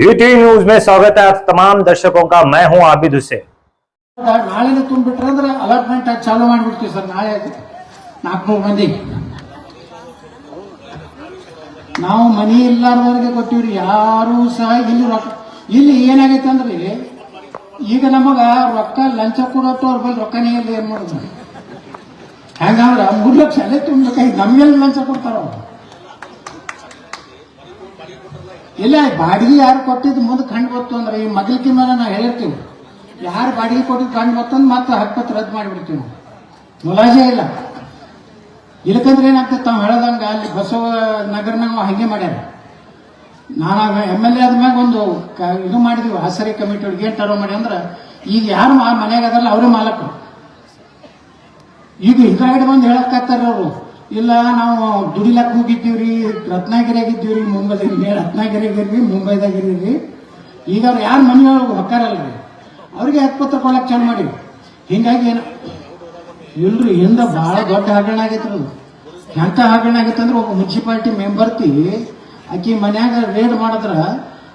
ET news में स्वागत है आप तमाम दर्शकों का। मैं हूं आबिद हुसैन। ನಾಳೆನೇ ತುಂಬಿಟ್ರೆ ಅಂದ್ರೆ ಅಲಾಟ್ಮೆಂಟ್ ಚಾಲೂ ಮಾಡಿಬಿಡ್ತೀವಿ ಸರ್. ನಾಳೆ 400 ಮಂದಿ ನಾವು ಮನಿ ಇಲ್ಲಾರ್ದವ್ರಿಗೆ ಕೊಟ್ಟಿವ್ರಿ. ಯಾರು ಸಹ ಇಲ್ಲಿ ಏನಾಗೈತೆ ಅಂದ್ರೆ ಈಗ ನಮಗ ರೊಕ್ಕ ಲಂಚ ಕೊಡೋದು ಅವ್ರ ಬಳಿ ರೊಕ್ಕನೇ ಇಲ್ಲ. ಏನ್ ಮಾಡುದು ಹಂಗಂದ್ರ 3 ಲಕ್ಷ ಅಲ್ಲೇ ತುಂಬಬೇಕಾಗಿ ನಮ್ಗೆಲ್ಲ ಲಂಚ ಕೊಡ್ತಾರ ಅವ್ರು. ಇಲ್ಲ ಬಾಡಿಗೆ ಯಾರು ಕೊಟ್ಟಿದ್ದು ಮುಂದೆ ಕಂಡು ಬತ್ತು ಅಂದ್ರೆ ಈ ಮಗಲಿಕೆ ಮೇಲೆ ನಾವು ಹೇಳಿರ್ತೀವಿ, ಯಾರು ಬಾಡಿಗೆ ಕೊಟ್ಟಿದ್ದು ಕಂಡು ಬತ್ತಂದ್ರೆ ಮತ್ತೆ ಹಕ್ಕತ್ತು ರದ್ದು ಮಾಡಿಬಿಡ್ತೀವಿ ನಾವು. ಮುಲಾಜೆ ಇಲ್ಲ. ಇಲ್ಲಕಂದ್ರೆ ಏನಾಗ್ತದೆ ತಾವು ಹೇಳದಂಗ ಅಲ್ಲಿ ಬಸವ ನಗರನಾಗ ಹಂಗೆ ಮಾಡ್ಯಾರ. ನಾನು MLA ಆದ್ಮ್ಯಾಗ ಒಂದು ಇದು ಮಾಡಿದ್ವಿ, ಆಸರಿ ಕಮಿಟಿ ಅವ್ರಿಗೆ ಏನ್ ಟರ್ವ್ ಮಾಡಿ ಅಂದ್ರೆ ಈಗ ಯಾರು ಮನೆಯಾಗ ಅದಲ್ಲ ಅವರೇ ಮಾಲಕರು. ಈಗ ಹಿಂದ್ಗಡೆ ಬಂದು ಹೇಳಕ್ಕಾಗ್ತಾರ ಅವರು, ಇಲ್ಲ ನಾವು ದುಡಿಲಕ್ ಹೋಗಿದ್ದೀವ್ರಿ, ರತ್ನಾಗಿರಿಯಾಗಿದ್ದೀವ್ರಿ, ರತ್ನಾಗಿರಿಯಾಗಿರ್ವಿ, ಮುಂಬೈದಾಗಿರ್ವಿ. ಈಗ ಅವ್ರು ಯಾರು ಮನೆಯೊಳಗೆ ಹೊಕ್ಕಾರಲ್ರಿ ಅವ್ರಿಗೆ ಹಕ್ಕುಪತ್ರ ಕೊಡಕ್ ಚಾಲು ಮಾಡಿವಿ. ಹಿಂಗಾಗಿ ಏನು ಇಲ್ರಿ ಹಿಂದ ಬಹಳ ದೊಡ್ಡ ಹಗರಣ ಆಗೈತ್ರಿ. ಅದು ಎಂತ ಹಗರಣ ಆಗೈತೆ ಅಂದ್ರೆ ಒಬ್ಬ ಮುನ್ಸಿಪಾಲಿಟಿ ಮೆಂಬರ್ತಿ ಆಕಿ ಮನ್ಯಾಗ ರೇಡ್ ಮಾಡಿದ್ರ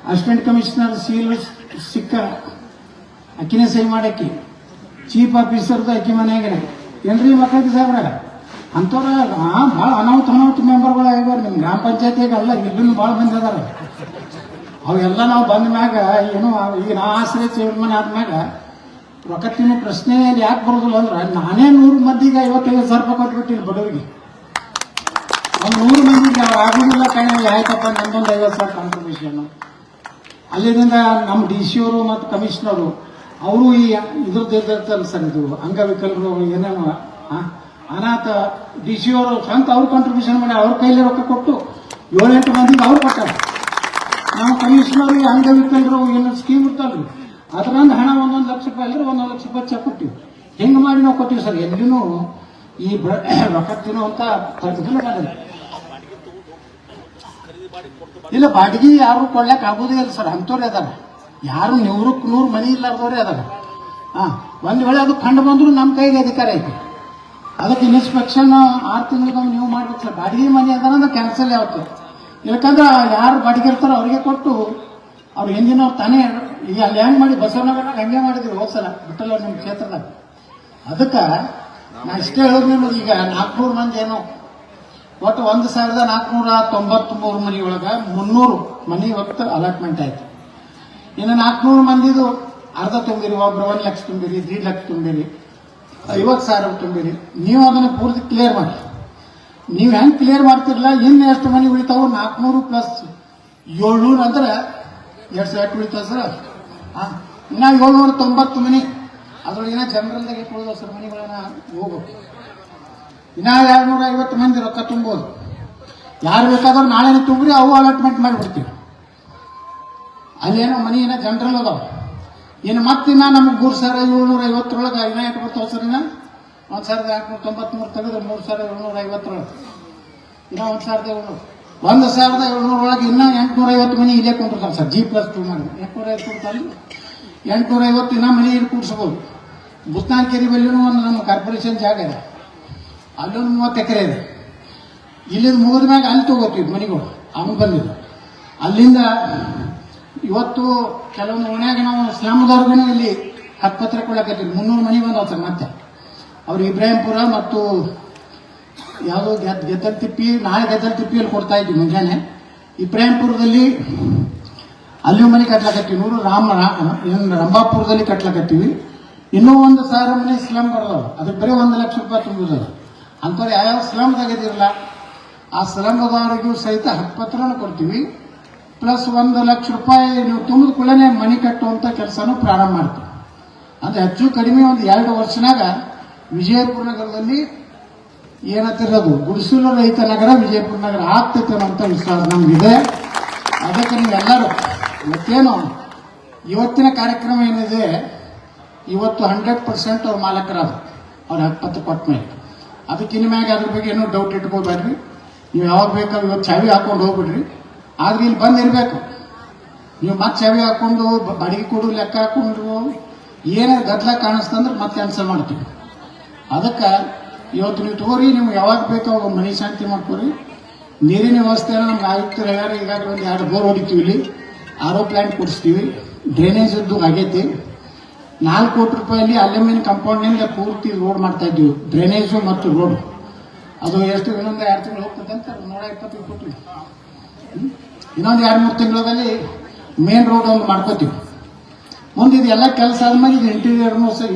ಅಸಿಸ್ಟೆಂಟ್ ಕಮಿಷನರ್ ಸೀಲ್ ಸಿಕ್ಕ ಅಕ್ಕಿನೇ ಸಹಿ ಮಾಡಾಕಿ ಚೀಫ್ ಆಫೀಸರ್ದು ಅಕ್ಕಿ ಮನ್ಯಾಗನೆ ಏನ್ರಿ ಮಕ್ಕಳಿಗೆ ಸಾಹೇಬ್ರ ಅಂತವ್ರ ಭಾಳ ಅನಾಹುತ ಮೆಂಬರ್ಗಳು ಆಗ್ಯಾರ. ನಿಮ್ ಗ್ರಾಮ ಪಂಚಾಯತಿಯಾಗ ಅಲ್ಲ ಇಲ್ಲೂ ಭಾಳ ಮಂದಿ ಅದಾರ. ಅವೆಲ್ಲ ನಾವು ಬಂದ ಮ್ಯಾಗ ಏನು ಈಗ ನಾ ಆಶ್ರಯ ಚೇರ್ಮನ್ ಆದ್ಮ್ಯಾಗ ರೊಕ್ಕ ತಿನ್ನೋ ಪ್ರಶ್ನೆ ಯಾಕೆ ಬರೋದಿಲ್ಲ ಅಂದ್ರೆ ನಾನೇ 100 ಮಂದಿಗೆ 55,000 ರೂಪಾಯಿ ಕೊಟ್ಬಿಟ್ಟಿಲ್ಲ ಬಡವರಿಗೆ. ಒಂದು 100 ಮಂದಿಗೆ ಅವ್ರು ಆಗೋದಿಲ್ಲ ಕೈ ಆಯ್ತಪ್ಪ ನಮ್ದೊಂದು 50,000 ಕಾಂಟ್ರಿಬ್ಯೂಷನ್. ಅಲ್ಲಿಂದ ನಮ್ಮ DC ಅವರು ಮತ್ತು ಕಮಿಷನರು ಅವರು ಈ ಇದ್ರದ್ದು ಇರ್ತಾರಲ್ಲ ಸರ್, ಇದು ಅಂಗವಿಕಲರು ಏನೇನು ಅನಾಥ DC ಅವರು ಸ್ವಂತ ಅವ್ರು ಕಾಂಟ್ರಿಬ್ಯೂಷನ್ ಮಾಡಿ ಅವ್ರ ಕೈಲಿ ರೊಕ್ಕ ಕೊಟ್ಟು 7-8 ಮಂದಿಗೆ ಅವ್ರು ಕೊಟ್ಟಾರ. ನಾವು ಕಮಿಷನರ್ ಅಂಗವಿಕಲರು ಏನೋ ಸ್ಕೀಮ್ ಇರ್ತಾವ್ರಿ ಅದರಿಂದ ಹಣ 1 ಲಕ್ಷ ರೂಪಾಯಿ ಅಂದ್ರೆ 1 ಲಕ್ಷ ರೂಪಾಯಿ ಚೆಕ್ ಕೊಟ್ಟಿವಿ. ಹೆಂಗ್ ಮಾಡಿ ನಾವು ಕೊಟ್ಟಿವಿ ಸರ್. ಎಲ್ಲಿನೂ ಈ ರೊಕ್ಕ ತಿನ್ನುವಂತ ತರಗತಿಲ್ಲ ಮಾಡಿಲ್ಲ. ಇಲ್ಲ ಬಾಡಿಗೆ ಯಾರು ಕೊಡ್ಲಕ್ ಆಗೋದೇ ಇಲ್ಲ ಸರ್. ಅಂತವ್ರೆ ಅದಾರ, ಯಾರು 100 ಮನಿ ಇಲ್ಲಾರ್ದವ್ರೆ ಅದಾರ. ಒಂದ್ ವೇಳೆ ಅದು ಕಂಡು ಬಂದ್ರು ನಮ್ಮ ಕೈಗೆ ಅಧಿಕಾರ ಐತಿ. ಅದಕ್ಕೆ ಇನ್ಸ್ಪೆಕ್ಷನ್ 6 ತಿಂಗಳಿಗೆ ನೀವು ಮಾಡ್ಬೇಕು ಸರ್. ಬಾಡಿಗೆ ಮನೆ ಅದಾರಂದ್ರೆ ಕ್ಯಾನ್ಸಲ್ ಯಾವತ್ತು. ಯಾಕಂದ್ರೆ ಯಾರು ಬಾಡಿಗೆ ಇರ್ತಾರೋ ಅವ್ರಿಗೆ ಕೊಟ್ಟು ಅವ್ರು ಹಿಂದಿನವ್ರು ತಾನೇ ಈಗ ಅಲ್ಲಿ ಹೆಂಗ್ ಮಾಡಿ ಬಸವನಗರ ಹಂಗೆ ಮಾಡಿದ್ರು ಹೋದ್ಸಲ ಬಿಟ್ಟಲ್ಲ ನಿಮ್ಮ ಕ್ಷೇತ್ರದಾಗ. ಅದಕ್ಕೆ ನಾ ಇಷ್ಟೇ ಹೇಳಿದ್ಮೇಲೆ ಈಗ 400 ಮಂದಿ ಏನೋ ಒಟ್ಟು 1,493 ಮನಿ ಒಳಗ 300 ಮನಿ ಹೊತ್ತು ಅಲಾಟ್ಮೆಂಟ್ ಆಯ್ತು. ಇನ್ನು 400 ಮಂದಿದು ಅರ್ಧ ತುಂಬಿರಿ, ಒಬ್ರು 1 ಲಕ್ಷ ತುಂಬಿರಿ, 3 ಲಕ್ಷ ತುಂಬಿರಿ, 50,000 ತುಂಬಿರಿ. ನೀವು ಅದನ್ನು ಪೂರ್ತಿ ಕ್ಲಿಯರ್ ಮಾಡಿ. ನೀವು ಹೆಂಗ್ ಕ್ಲಿಯರ್ ಮಾಡ್ತಿರಲ್ಲ ಇನ್ನು ಎಷ್ಟು ಮನಿ ಉಳಿತಾವು 400 ಪ್ಲಸ್ 700 ಅಂದ್ರೆ 2,000 ಉಳಿತಾವ ಸರ್. ಇನ್ನ 790 ಮನಿ ಅದ್ರೊಳಗಿನ ಜನರಲ್ದಾಗ ಇಟ್ಕೊಳ್ಳೋದು ಸರ್. ಮನಿಗಳನ್ನ ಹೋಗ್ಬೇಕು. ಇನ್ನ 250 ಮಂದಿ ರೊಕ್ಕ ತುಂಬೋದು. ಯಾರು ಬೇಕಾದ್ರೂ ನಾಳೆನೇ ತುಂಬ್ರಿ, ಅವು ಅಲಾಟ್ಮೆಂಟ್ ಮಾಡಿಬಿಡ್ತೀವಿ. ಅಲ್ಲೇನೋ ಮನಿ ಏನೋ ಜನರಲ್ ಅದಾವ. ಇನ್ನು ಮತ್ತಿನ್ನ ನಮ್ಗೆ 3,750 ಇನ್ನ ಎಷ್ಟು ಬರ್ತಾವ ಸರ್. ಇನ್ನ 1,893 ತೆಗೆದ್ರೆ 3,750 ಇನ್ನ 1,700 ಒಳಗೆ ಇನ್ನ 850 ಮನಿ ಇಲ್ಲೇ ಕುಂತಿರ್ತಾರೆ ಸರ್. G+2 ಮಾಡಿ 850 ಕೊಡ್ತಾರೆ. 850 ಇನ್ನ ಮನಿ ಇಲ್ಲಿ ಕೂಡಿಸಬಹುದು. ಬುತ್ನಾನ್ಕೇರಿ ಬಲ್ಲಿನೂ ಒಂದು ನಮ್ಮ ಕಾರ್ಪೊರೇಷನ್ ಜಾಗ ಇದೆ, ಅಲ್ಲೊಂದು 30 ಎಕರೆ ಇದೆ. ಇಲ್ಲಿಂದ ಮುಗಿದ ಮ್ಯಾಗ ಅಲ್ಲಿ ತಗೋತೀವಿ ಮನಿಗಳು. ಅವನು ಬಂದಿಲ್ಲ ಅಲ್ಲಿಂದ. ಇವತ್ತು ಕೆಲವೊಂದು ಓಣ್ಯಾಗ ನಾವು ಸ್ಲಾಮದವ್ರಿಗೂ ಇಲ್ಲಿ ಹಕ್ಕುಪತ್ರ ಕೊಡಕತ್ತೀವಿ. 300 ಮನಿ ಬಂದವ ಸರ್. ಮತ್ತೆ ಅವ್ರು ಇಬ್ರಾಹಿಂಪುರ ಮತ್ತು ಯಾವುದೋ ಗೆದ್ದಲ್ತಿಪ್ಪಿ, ನಾಳೆ ಗೆದ್ದಲ್ತಿಪ್ಪಿಯಲ್ಲಿ ಕೊಡ್ತಾ ಇದ್ವಿ ಮುಂಜಾನೆ. ಇಬ್ರಾಹಿಂಪುರದಲ್ಲಿ ಅಲ್ಲಿಯೂ ಮನೆ ಕಟ್ಲಾಕತ್ತೀವಿ. 100 ರಂಭಾಪುರದಲ್ಲಿ ಕಟ್ಲಾಕತ್ತೀವಿ. ಇನ್ನೂ 1,000 ಮನೆ ಸ್ಲಮ್ ಬರೋದವ. ಅದಕ್ಕೆ ಬರೀ 1 ಲಕ್ಷ ರೂಪಾಯಿ ತುಂಬಿದವ. ಅಂಥವ್ರು ಯಾವ್ಯಾವ ಸ್ಲಮ್ದಾಗಿದಿರಲ್ಲ ಆ ಸ್ಲಮ್ದವರಿಗೂ ಸಹಿತ ಹಕ್ಕುಪತ್ರನ ಕೊಡ್ತೀವಿ. ಪ್ಲಸ್ 1 ಲಕ್ಷ ರೂಪಾಯಿ ನೀವು ತುಂಬಿದ ಕೂಡಲೇ ಮನೆ ಕಟ್ಟುವಂತ ಕೆಲಸನೂ ಪ್ರಾರಂಭ ಮಾಡ್ತೀವಿ. ಅಂದ್ರೆ ಹೆಚ್ಚು ಕಡಿಮೆ ಒಂದು 2 ವರ್ಷನಾಗ ವಿಜಯಪುರ ನಗರದಲ್ಲಿ ಏನಂತಿರೋದು ಗುಡಿಸಲು ರಹಿತ ನಗರ ವಿಜಯಪುರ ನಗರ ಆಗ್ತೈತೆ ಅನ್ನೋಂಥ ವಿಶ್ವಾಸ ನಮಗಿದೆ. ಅದಕ್ಕೆ ನೀವೆಲ್ಲರೂ ಇವತ್ತೇನು ಇವತ್ತಿನ ಕಾರ್ಯಕ್ರಮ ಏನಿದೆ, ಇವತ್ತು 100% ಅವ್ರ ಮಾಲಕರಾದ ಅವ್ರ ಹಕ್ಕುಪತ್ರ ಕೊಟ್ಟ ಮೇಲೆ. ಅದಕ್ಕೆ ಇನ್ನು ಮ್ಯಾಗ ಅದ್ರ ಬಗ್ಗೆ ಏನೋ ಡೌಟ್ ಇಟ್ಕೋಬೇಡ್ರಿ. ನೀವು ಯಾವಾಗ ಬೇಕಾದ್ರೆ ಇವತ್ತು ಚಾವಿ ಹಾಕೊಂಡು ಹೋಗ್ಬಿಡ್ರಿ. ಆದ್ರೆ ಇಲ್ಲಿ ಬಂದಿರಬೇಕು. ನೀವು ಮತ್ತೆ ಚಾವಿ ಹಾಕೊಂಡು ಬಾಡಿಗೆ ಕೊಡು ಲೆಕ್ಕ ಹಾಕೊಂಡು ಏನೇ ಗದ್ದಲ ಕಾಣಿಸ್ತಂದ್ರೆ ಮತ್ತೆ ಕ್ಯಾನ್ಸಲ್ ಮಾಡ್ತೀವಿ. ಅದಕ್ಕೆ ಇವತ್ತು ನೀವು ತಗೋರಿ, ನೀವು ಯಾವಾಗ ಬೇಕೋ ಅವಾಗ ಮನೆ ಶಾಂತಿ ಮಾಡ್ಕೊರಿ. ನೀರಿನ ವ್ಯವಸ್ಥೆನ ನಮ್ಗೆ ಆಯುಕ್ತರು ಹೇಳ್ಯಾರ. ಈಗಾಗಲೇ ಒಂದು 2 ಬೋರ್ ಹೊಡಿತೀವಿ ಇಲ್ಲಿ. ಆರೋ ಪ್ಲಾಂಟ್ ಕೊಡಿಸ್ತೀವಿ. ಡ್ರೈನೇಜ್ ಆಗೈತಿ. 4 ಕೋಟಿ ರೂಪಾಯಲ್ಲಿ ಅಲ್ಯೂಮಿನಿಯಂ ಕಾಂಪೌಂಡ್ನಿಂದ ಪೂರ್ತಿ ರೋಡ್ ಮಾಡ್ತಾ ಇದ್ದೀವಿ. ಡ್ರೈನೇಜು ಮತ್ತು ರೋಡ್ ಅದು ಎಷ್ಟು ಇನ್ನೊಂದು 2 ತಿಂಗಳು ಹೋಗ್ತದೆ ಅಂತ 120 ಕೋಟಿ. ಇನ್ನೊಂದು 2-3 ತಿಂಗಳಲ್ಲಿ ಮೇನ್ ರೋಡ್ ಒಂದು ಮಾಡ್ಕೋತೀವಿ. ಮುಂದೆ ಇದೆಲ್ಲ ಕೆಲಸ ಆದ್ಮೇಲೆ ಇದು ಇಂಟೀರಿಯರ್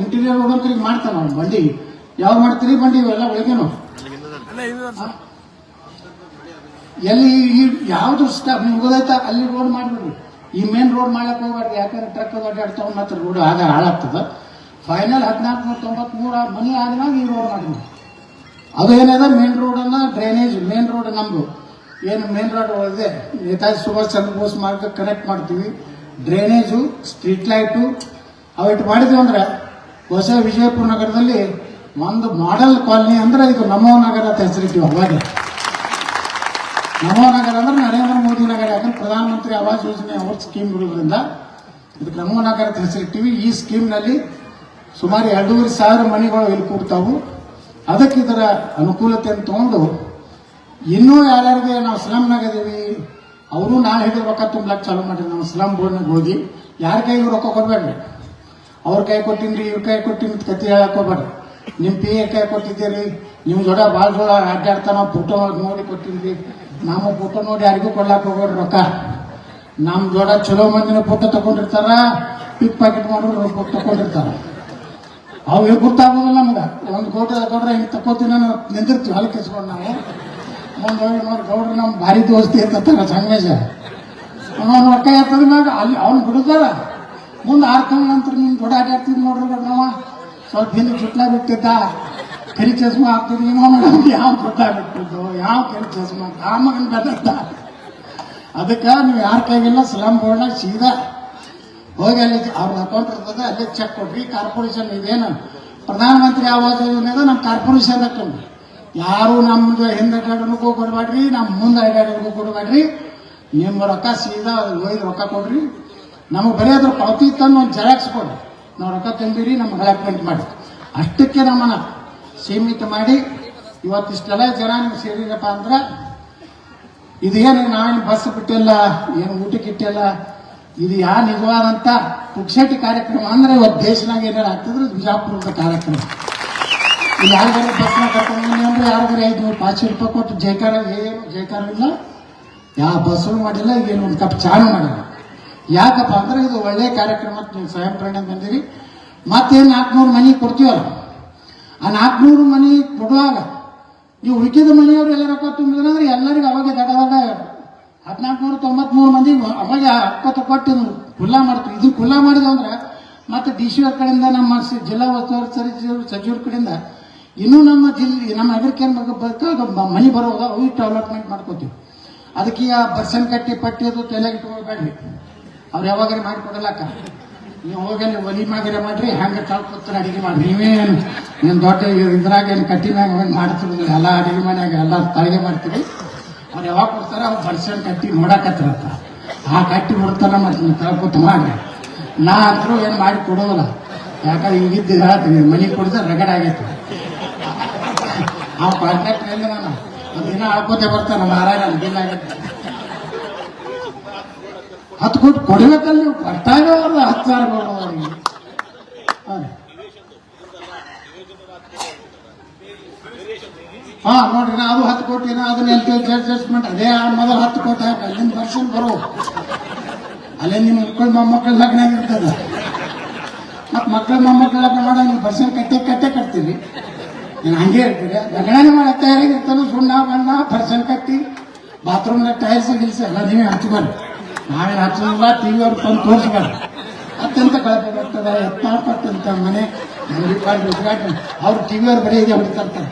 ರೋಡ್ ಅಂತ ಈಗ ಮಾಡ್ತಾನೆ ನಾವು. ಬಂಡಿ ಯಾವಾಗ ಮಾಡ್ತೀರಿ? ಬಂಡಿ ಇವೆಲ್ಲ ಒಳಗೇನು ಎಲ್ಲಿ ಯಾವ್ದು ಸ್ಟಾಪ್ ಮುಗೋದೈತ ಅಲ್ಲಿ ರೋಡ್ ಮಾಡ್ಬಿಡ್ರಿ. ಈ ಮೇನ್ ರೋಡ್ ಮಾಡಕ್ ಹೋಗ್ಬಾರ್ದು, ಯಾಕಂದ್ರೆ ಟ್ರಕ್ ಅಡ್ಡಾಡ್ತಾವ ಮಾತ್ರ ರೋಡ್ ಆಗ ಹಾಳಾಗ್ತದ. ಫೈನಲ್ 1493 ಮನಿ ಆದ್ಮೇಲೆ ಈ ರೋಡ್ ಮಾಡಿದ್ವಿ. ಅದು ಏನಿದೆ ಮೇನ್ ರೋಡ್ ಅನ್ನ ಡ್ರೈನೇಜ್ ಮೇನ್ ರೋಡ್ ನಮ್ದು ಏನು ಮೇನ್ ರೋಡ್ ಇದೆ ನೇತಾಜಿ ಸುಭಾಷ್ ಚಂದ್ರ ಬೋಸ್ ಮಾರ್ಗ ಕನೆಕ್ಟ್ ಮಾಡ್ತೀವಿ. ಡ್ರೈನೇಜು, ಸ್ಟ್ರೀಟ್ ಲೈಟು ಅವಿಟ್ಟು ಮಾಡಿದ್ವಿ ಅಂದ್ರೆ ಹೊಸ ವಿಜಯಪುರ ನಗರದಲ್ಲಿ ಒಂದು ಮಾಡೆಲ್ ಕಾಲನಿ ಅಂದ್ರೆ ಇದು ನಮೋ ನಗರ ಅಂತ ಹೆಸರಿಟ್ಟಿವಿ. ಅವಾಗ ನಮೋ ನಗರ ಅಂದ್ರೆ ನರೇಂದ್ರ ಮೋದಿ ನಗರ, ಯಾಕಂದ್ರೆ ಪ್ರಧಾನಮಂತ್ರಿ ಆವಾಸ್ ಯೋಜನೆ ಅವ್ರ ಸ್ಕೀಮ್ ಇರೋದ್ರಿಂದ ಇದಕ್ಕೆ ನಮೋ ನಗರ ಅಂತ ಹೆಸರಿಟ್ಟಿವಿ. ಈ ಸ್ಕೀಮ್ನಲ್ಲಿ ಸುಮಾರು 2,500 ಮನೆಗಳು ಇಲ್ಲಿ ಕೂಡ್ತಾವು. ಅದಕ್ಕೆ ಇದರ ಅನುಕೂಲತೆಯನ್ನು ತಗೊಂಡು ಇನ್ನೂ ಯಾರ್ಯಾರಿಗೆ ನಾವು ಸ್ಲಮ್ನಾಗ ಇದೀವಿ ಅವರು ನಾಳೆ ಹಿಡಿದು ರೊಕ್ಕ ತುಂಬಲಾಕ್ ಚಾಲೂ ಮಾಡಿರಿ. ನಾವು ಸ್ಲಮ್ ಬೋರ್ಡ್ನಾಗ ಹೋಗಿ ಯಾರ ಕೈಗೂ ರೊಕ್ಕ ಕೊಡ್ಬೇಡ್ರಿ. ಅವ್ರ ಕೈ ಕೊಟ್ಟಿನ್ರಿ ಇವ್ರ ಕೈ ಕೊಟ್ಟಿನ ಕತೆ ಹೇಳಕ್ ಹೋಗ್ಬೇಡ್ರಿ. ನಿಮ್ಮ PA ಕೈ ಕೊಟ್ಟಿದ್ದೀರಿ, ನಿಮ್ಮ ಜೋಡ ಭಾಳ ಜೋಡ ಅಡ್ಡಾಡ್ತಾನ ಫೋಟೋ ನೋಡಿ ಕೊಟ್ಟಿನ್ರಿ. ನಾವು ಫೋಟೋ ನೋಡಿ ಯಾರಿಗೂ ಕೊಡ್ಲಾಕ್ ಹೋಗ್ಬೇಡ್ರಿ ರೊಕ್ಕ. ನಮ್ಮ ಜೋಡ ಚಲೋ ಮಂದಿನ ಫೋಟೋ ತಗೊಂಡಿರ್ತಾರ, ಪಿಕ್ ಪಾಕೆಟ್ ಮಾಡೋರು ಫೋಟೋ ತಗೊಂಡಿರ್ತಾರ. ಅವು ಗೊತ್ತಾಗೋದಿಲ್ಲ ನಮ್ಗೆ. ಒಂದು ಗೌಡ್ರೆ ಹಿಂಗೆ ತಗೋತೀವಿ ನಿಂದಿರ್ತೀವಿ ಹೊಲಕ್ಕೆ ಇಸ್ಕೊಂಡು ನಾವು. ಮುಂದೆ ಹೋಗಿ ನೋಡಿ ಗೌಡ್ರು ನಮ್ಮ ಭಾರಿ ದೋಸ್ತಿ ಇರ್ತಾರ ಸಂಗಮೇಶ. ಅವನು ರೊಕ್ಕ ಇರ್ತದ ಮ್ಯಾಗ ಅಲ್ಲಿ ಅವ್ನು ಬಿಡುತ್ತಾರ. ಮುಂದೆ 6 ತಿಂಗಳ ನಂತರ ನಿಮ್ಗೆ ದೊಡ್ಡ ಆಟಾಡ್ತಿದ್ ನೋಡ್ರಿ ನಾವು ಸ್ವಲ್ಪ ಹಿಂದೆ ಚುಟ್ಲ ಬಿಟ್ಟಿದ್ದ, ಕರಿ ಚಸ್ಮಾ ಹಾಕ್ತಿದ್ವಿ. ನಮ್ಗೆ ಯಾವ ಚುಟ್ಲ ಬಿಟ್ಟಿದ್ದು, ಯಾವ ಕರಿ ಚಸ್ಮಾ ಆ ಮಗನ್ ಬೆದ್ದ. ಅದಕ್ಕೆ ನೀವು ಯಾರ ಕೈಗಿಲ್ಲ ಸ್ಲಮ್ ಬೋರ್ಡ್ನಾಗ ಸೀದಾ ಹೋಗಿ ಅಲ್ಲಿ ಅವ್ರ ಅಕೌಂಟ್ ಇರ್ತದೆ, ಅಲ್ಲೇ ಚೆಕ್ ಕೊಡ್ರಿ. ಕಾರ್ಪೊರೇಷನ್ ಇದೇನು ಪ್ರಧಾನಮಂತ್ರಿ ಆವಾಸ್ ಯೋಜನೆ ನಮ್ಮ ಕಾರ್ಪೊರೇಷನ್ ಹಾಕೊಂಡ್ರಿ. ಯಾರು ನಮ್ದು ಹಿಂದೆ ಅಡ್ಡಾಡೋದಕ್ಕೂ ಕೊಡಬೇಡ್ರಿ, ನಮ್ಮ ಮುಂದೆ ಅಡ್ಡಾಡೋದಕ್ಕೂ ಕೊಡಬೇಡ್ರಿ. ನಿಮ್ಮ ರೊಕ್ಕ ಸೀದಾ ಹೋಗಿ ರೊಕ್ಕ ಕೊಡ್ರಿ. ನಮಗೆ ಬರೀ ಅದ್ರ ಪಾವತಿ ತಂದು ಒಂದು ಜೆರಾಕ್ಸ್ ಕೊಡ್ರಿ. ನಾವು ರೊಕ್ಕ ತಂದಿರಿ ನಮ್ಗೆ ಅಲಾಟ್ಮೆಂಟ್ ಮಾಡಿ ಅಷ್ಟಕ್ಕೆ ನಮ್ಮನ್ನ ಸೀಮಿತ ಮಾಡಿ ಇವತ್ತಿಷ್ಟೆಲ್ಲ ಜನ ನಿಮ್ಗೆ ಸೇರಿರಪ್ಪ ಅಂದ್ರೆ ಇದೇನು ನಾವೇನು ಬಸ್ ಬಿಟ್ಟಿಲ್ಲ, ಏನು ಊಟಕ್ಕೆ ಇಟ್ಟಿಲ್ಲ. ಇದು ನಿಜವಾದಂತ ಪುಕ್ಷಟಿ ಕಾರ್ಯಕ್ರಮ ಅಂದ್ರೆ ಇವತ್ತು ದೇಶನಾಗ ಏನಾರು ಆಗ್ತಿದ್ರೆ ಬಿಜಾಪುರದ ಕಾರ್ಯಕ್ರಮ. ಇಲ್ಲಿ ಯಾರಿಗಾರು ಬಸ್ನ ಕರ್ಕೊಂಡು ಅಂದ್ರೆ ಯಾರಿಗಾರು 500-500 ರೂಪಾಯಿ ಕೊಟ್ಟು ಜೈಕಾರ ಏನು ಜೈಕಾರ ಇಲ್ಲ, ಯಾವ ಬಸ್ಸು ಮಾಡಿಲ್ಲ, ಈಗೇನು ಒಂದು ಕಪ್ ಚಾನು ಮಾಡಿಲ್ಲ. ಯಾಕಪ್ಪ ಅಂದ್ರೆ ಇದು ಒಳ್ಳೆ ಕಾರ್ಯಕ್ರಮ. ನೀವು ಸ್ವಯಂ ಪ್ರೇರಣೆ ಬಂದಿರಿ. ಮತ್ತೇನು 400 ಮನೆ ಕೊಡ್ತೀವಲ್ಲ, ಆ 400 ಮನೆ ಕೊಡುವಾಗ ನೀವು ಉಳಿಕಿದ ಮನೆಯವರು ಎಲ್ಲ ರೊಕ್ಕ ತುಂಬಿದ್ರೆ ಎಲ್ಲರಿಗೂ ಅವಾಗ ದಡವಾಗ 1493 ಮಂದಿ ಅವಾಗ ಹಕ್ಕತ್ತು ಕೊಟ್ಟು ಖುಲ್ಲಾ ಮಾಡ್ತೀವಿ. ಇದು ಖುಲ್ಲಾ ಮಾಡಿದ್ವಿ ಅಂದ್ರೆ ಮತ್ತೆ DC ಅವ್ರ ಕಡೆಯಿಂದ ನಮ್ಮ ಜಿಲ್ಲಾ ಉಸ್ತುವಾರಿ ಸಚಿವರ ಕಡೆಯಿಂದ ಇನ್ನೂ ನಮ್ಮ ನಮ್ಮ ನಗರಕ್ಕೆ ಮನೆ ಬರೋದು ಅವು ಡೆವಲಪ್ಮೆಂಟ್ ಮಾಡ್ಕೋತೀವಿ. ಅದಕ್ಕೆ ಈಗ ಬರ್ಸನ್ ಕಟ್ಟಿ ಪಟ್ಟಿ ಅದು ತಲೆಗೆ ಇಟ್ಕೊಳ್ಬೇಡ್ರಿ. ಅವ್ರು ಯಾವಾಗಾರ ಮಾಡಿಕೊಡಲಕ್ಕ ನೀವು ಹೋಗಿ ಒಲಿ ಮ್ಯಾಗಾರ ಮಾಡ್ರಿ, ಹಂಗೆ ತಳ್ಕೊತಾರೆ ಅಡಿಗೆ ಮಾಡ್ರಿ. ನೀವೇನು ನೀನು ದೊಡ್ಡ ಇದ್ರಾಗ ಏನು ಕಟ್ಟಿ ಮ್ಯಾಗ ಮಾಡ್ತಿರೋದಿಲ್ಲ. ಎಲ್ಲ ಅಡಿಗೆ ಮನ್ಯಾಗ ಎಲ್ಲ ತಳಗೆ ಮಾಡ್ತೀವಿ. ಅವ್ರು ಯಾವಾಗ ಕೊಡ್ತಾರೆ ಅವ್ರು ಬರ್ಸನ್ ಕಟ್ಟಿ ನೋಡಕತ್ತಿರತ್ತ ಆ ಕಟ್ಟಿ ಬಿಡ್ತಾರ ಮತ್ತೆ ನೀವು ತಳ್ಕೊತ ಮಾಡಿ. ನಾ ಅಂತರೂ ಏನು ಮಾಡಿ ಕೊಡೋದಿಲ್ಲ, ಯಾಕಂದ್ರೆ ಈಗಿದ್ದು ಹೇಳ್ತೀನಿ ಮನೆಗೆ ಕೊಡಿದ್ರೆ ರಗಡ ಆಗೈತಿ. ಆ ಕಾಂಟ್ಯಾಕ್ಟ್ ಮೇಲೆ ನಾನು ದಿನ ಹಾಕೋತೆ ಬರ್ತಾನೆ ಮಾರಾಯ ಬಿಲ್ ಆಗತ್ತೆ. 10 ಕೋಟಿ ಕೊಡ್ಬೇಕಲ್ಲ ನೀವು ಬರ್ತಾಗ ಅವ್ರದ್ದು 10,000 ಕೊಡೋದು. ಹಾ ನೋಡ್ರಿ ನಾ ಅದು 10 ಕೋಟಿ ಅದನ್ನ ಅಡ್ಜಸ್ಟ್ಮೆಂಟ್ ಅದೇ ಮೊದಲು 10 ಕೋಟಿ ಹಾಕಿ ಅಲ್ಲಿಂದ ವರ್ಷನ್ ಬರೋ ಅಲ್ಲೇ ನಿಮ್ಮ ಮಕ್ಕಳು ಮೊಮ್ಮಕ್ಕಳು ಲಗ್ನ ಆಗಿರ್ತದ. ಮತ್ ಮಕ್ಕಳು ಮೊಮ್ಮಕ್ಕಳು ಲಗ್ನ ಮಾಡೋ ನೀವು ಪರ್ಸನ್ ಕಟ್ಟೆ ಕಟ್ತೀರಿ. ನೀನು ಹಂಗೆ ಇರ್ತೀರಿ. ಲಗ್ನನೇ ಮಾಡೋ ತಯಾರಾಗಿರ್ತಾನೆ. ಸುಣ್ಣ ಬಣ್ಣ ಪರ್ಸನ್ ಕಟ್ಟಿ ಬಾತ್ರೂಮ್ನಾಗ ಟೈಲ್ಸ್ ಗಿಲ್ಸ್ ಎಲ್ಲ ನೀವೇ ಹಚ್ಬಾರ್ದು. ನಾವೇನು ಹಚ್ಚೋದಿಲ್ಲ. TV ಅವ್ರು ತಂದು ತೋರಿಸ್ಬಾರ್ದು. ಅತ್ಯಂತ ಕಳಪೆ ಬರ್ತದೆ. ಎತ್ತಾಡ್ಪಟ್ಟಂತ ಮನೆ ಉದ್ಘಾಟನೆ ಅವ್ರು TV ಅವ್ರು ಬರೀ ಇದೆ ಹೊಡಿತಾರ್ತಾರೆ.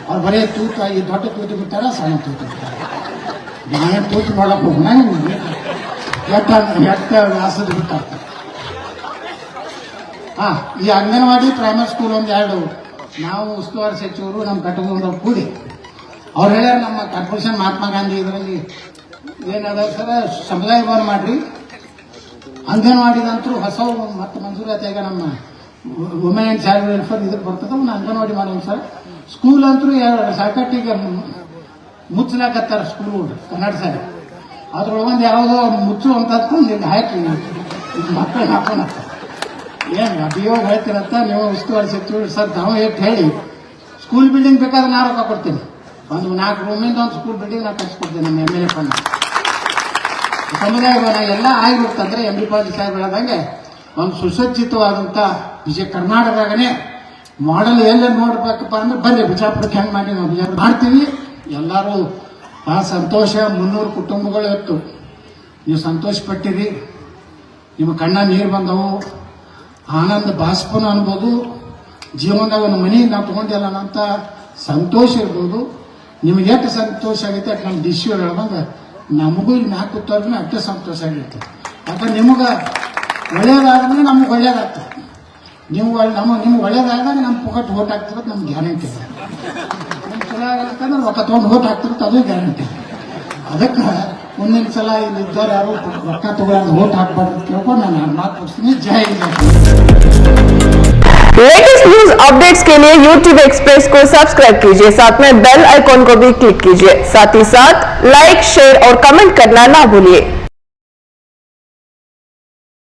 ಅವ್ರು ಬರೀ ತೂತ ಈ ದೊಡ್ಡ ತೂತು ಬಿಡ್ತಾರ, ಸಣ್ಣ ತೂತು ಬಿಡ್ತಾರೆ. ನಾವೇನು ತೂತು ಮಾಡಕ್ ಹೋಗೋಣ ಎಟ್ಟ ವ್ಯಾಸದ ಬಿಟ್ಟಾರ್ತಾರೆ. ಈ ಅಂಗನವಾಡಿ ಪ್ರೈಮರಿ ಸ್ಕೂಲ್ ಒಂದು 2 ನಾವು ಉಸ್ತುವಾರಿ ಸಚಿವರು ನಮ್ಮ ಕಟ್ಟಗೊಂಡವ್ರು ಕೂಡಿ ಅವ್ರು ಹೇಳ್ಯಾರ ನಮ್ಮ ಕಾರ್ಪೊರೇಷನ್ ಮಹಾತ್ಮ ಗಾಂಧಿ ಇದರಲ್ಲಿ ಏನದ ಸರ ಸಮುದಾಯ ಭವನ ಮಾಡ್ರಿ. ಅಂಗನವಾಡಿದಂತರೂ ಹೊಸವು ಮತ್ತೆ ಮಂಜೂರಾತಿಯಾಗ ನಮ್ಮ ವುಮೆನ್ ಅಂಡ್ ಚೈಲ್ಡ್ ವೆಲ್ಫೇರ್ ಇದಕ್ಕೆ ಬರ್ತದೆ. ಒಂದು ಅಂಗನವಾಡಿ ಮಾಡೋಣ ಸರ್. ಸ್ಕೂಲ್ ಅಂತೂ ಸಾಕಟ್ಟಿಗೆ ಮುಚ್ಚಲಾಕತ್ತಾರ ಸ್ಕೂಲ್ ಕನ್ನಡ ಸರ್. ಅದ್ರೊಳಗೊಂದು ಯಾವುದೋ ಮುಚ್ಚು ಅಂತ ತಂದು ಇಲ್ಲಿ ಹಾಕಿ ಮಕ್ಕಳು ಹಾಕೋಣ ಏನು ಅಭಿಯೋಗ ಹೇಳ್ತೀರಂತ ನೀವು ಉಸ್ತುವಾರಿ ಸಚಿವರು ಸರ್ ತಾವು ಎಷ್ಟು ಹೇಳಿ ಸ್ಕೂಲ್ ಬಿಲ್ಡಿಂಗ್ ಬೇಕಾದ್ರೆ ನಾ ರೊಕ್ಕ ಕೊಡ್ತೀನಿ. ಒಂದು 4 ರೂಮಿಂದ ಒಂದು ಸ್ಕೂಲ್ ಬಿಲ್ಡಿಂಗ್ ನಾ ಕಟ್ಸ್ಕೊಡ್ತೀನಿ ನಮ್ಮ MLA ಫಂಡ್. ಸಮುದಾಯ ಭವನ ಎಲ್ಲ ಆಗಿರುತ್ತಂದ್ರೆ MB ಪಾಟೀಲ್ ಸಾಹೇಬ್ ಹೇಳ್ದಂಗೆ ಒಂದು ಸುಸಜ್ಜಿತವಾದಂಥ ವಿಜಯ ಕರ್ನಾಟಕದಾಗನೇ ಮಾಡೆಲ್ ಎಲ್ಲ ನೋಡ್ಬೇಕಪ್ಪ ಅಂದ್ರೆ ಬರ್ರಿ ಬಿಜಾಪುರಕ್ಕೆ ಹೆಂಗೆ ಮಾಡಿ ನಾವು ಬಿಜಾಪುರ ಮಾಡ್ತೀವಿ. ಎಲ್ಲರೂ ಆ ಸಂತೋಷ 300 ಕುಟುಂಬಗಳು ಇತ್ತು. ನೀವು ಸಂತೋಷ ಪಟ್ಟಿರಿ, ನಿಮ್ಮ ಕಣ್ಣ ನೀರು ಬಂದವು, ಆನಂದ ಬಾಷ್ಪನ ಅನ್ಬೋದು, ಜೀವನದಾಗ ಒಂದು ಮನೆ ನಾವು ತಗೊಂಡಿಲ್ಲ ಅಂತ ಸಂತೋಷ ಇರ್ಬೋದು. ನಿಮ್ಗೆ ಎಷ್ಟು ಸಂತೋಷ ಆಗೈತೆ ಅಷ್ಟು ನಮ್ಮ ಡಿಶ್ ಹೇಳ್ದಂಗೆ ನಮಗೂ ಇಲ್ಲಿ 4 ಕೂತವ್ರಿಗೆ ಅಷ್ಟೇ ಸಂತೋಷ ಆಗಿರ್ತದೆ. ಯಾಕಂದ್ರೆ ನಿಮಗೆ ಒಳ್ಳೇದಾದ್ರೆ ನಮ್ಗೆ ಒಳ್ಳೇದಾಗ್ತದೆ. ನಿಮ್ಗೆ ಒಳ್ಳೇದಾದಾಗ ನಮ್ಮ ಪುಕ್ಕಟ್ಟು ಓಟ್ ಹಾಕ್ತಿರೋದು ನಮ್ಗೆ ಗ್ಯಾರಂಟಿ ಇದೆ. ನಮ್ಗೆ ಚಲೋ ಆಗತ್ತಂದ್ರೆ ರೊಕ್ಕ ತೊಗೊಂಡು ಓಟ್ ಹಾಕ್ತಿರೋದು ಅದು ಗ್ಯಾರಂಟಿ. ಅದಕ್ಕೆ ಮುಂದಿನ ಸಲ ಇಲ್ಲಿ ಇದ್ದವ್ರು ಯಾರು ರೊಕ್ಕ ತಗೊಳ್ಳೋದು ಓಟ್ ಹಾಕ್ಬಾರ್ದು ಕೇಳ್ಕೊಂಡು ನಾನು ಮಾತು ಕೊಡ್ತೀನಿ. ಜೈ लेटेस्ट न्यूज अपडेट्स के लिए YouTube एक्सप्रेस को सब्सक्राइब कीजिए, साथ में बेल आइकॉन को भी क्लिक कीजिए, साथ ही साथ लाइक, शेयर और कमेंट करना ना भूलिए।